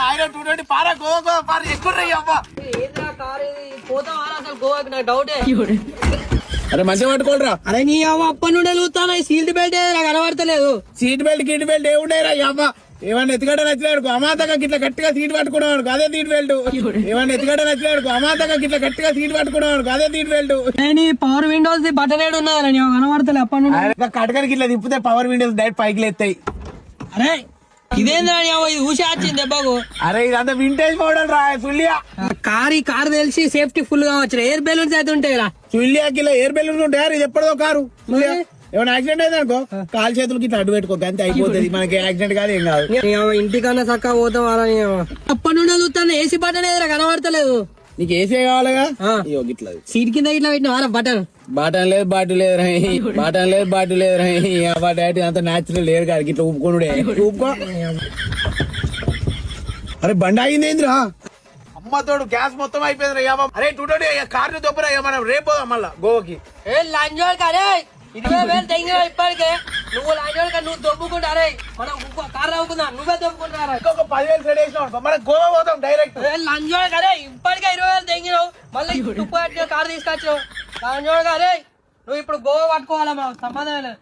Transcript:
ఆయన 220 పారా గోవా పారా ఎక్కువ అబ్బా గోవాకి నాకు డౌటే. అరే మంచిగా పట్టుకోరా. అరే నీ అవ్వ అప్పటి నుండే చూస్తాను సీట్ బెల్ట్ నాకు కనబడతలేదు. సీట్ బెల్ట్ కిట్ బెల్ట్ ఏముండేరా అమ్మ. ఏమన్నా ఎత్తుగడ్డ నచ్చినాడు అమాతగా గిట్ల గట్టిగా సీట్ పట్టుకున్నాడు అదే సీట్ బెల్ట్. ఏమన్నా ఎత్తుగడ్డ నచ్చినాడు అమాతగా గిట్ల గట్టిగా సీట్ పట్టుకున్నాడు అదే seat belt. Power Windows button ఏడు ఉన్నదా నీ కనబడతలే అప్పటి నుండి. కటకనికి ఇట్లా తిప్పితే పవర్ విండోస్ డైరెక్ట్ పైకి లేస్తాయి. అరే ఇదేందా ఇది ఊసి వచ్చింది దెబ్బకు. అరే ఇదంతా వింటేజ్ మోడల్ రా ఫుల్లియా. కారు తెలిసి సేఫ్టీ ఫుల్ గా వచ్చిన ఎయిర్ బెలూన్స్ అయితే ఉంటాయి కదా. ఫుల్లియాకి ఎయిర్ బెలూన్స్ ఉంటాయి. ఇది ఎప్పటిదో కారు. ఏమైనా యాక్సిడెంట్ అయింది అనుకో కాలు చేతులకి ఇట్లా అడ్డు పెట్టుకో అంతే అయిపోతుంది. మనకి యాక్సిడెంట్ కాదు ఏం కాదు. ఇంటికన్నా చక్కగా పోతాం వాళ్ళని. అప్పటి నుండి చూస్తాను ఏసీ బటన్ ఏదైనా కనబడతలేదు. నీకు ఏసీ కావాలగా ఇట్లా సీట్ కింద ఇట్లా పెట్టిన బటన్. బాటం లేదు బాటు లేదు బాటం లేదు బాటు లేదు డాడీ అంత న్యాచురల్ లేదు కాదు ఇట్లా ఊపుకోనుడే ఊపుకో. అరే బండి అయింది ఏందిరా అమ్మతోడు గ్యాస్ మొత్తం అయిపోయింది రా. అరే 220 కార్ని దొబ్బరా మనం రేపు పోదాం మళ్ళా గోవాకి. లంజోడు 20,000 తెంగినా ఇప్పటికే. నువ్వు లంజోడు నువ్వు దొబ్బుకుంటారే మనం కార్ నవ్వుకుందాం. నువ్వే దొబ్బుకుంటారా. ఇంకొక 10,000 సెట్ వేసినావు మనం గోవా పోతాం డైరెక్ట్. లంజోడు కదే ఇప్పటికే 20,000 తెంగినావు. మళ్ళీ తుప్పు కార్ తీసుకొచ్చావు. లంజోడు కదే నువ్వు ఇప్పుడు గోవా పట్టుకోవాలా సంబంధం లేదు.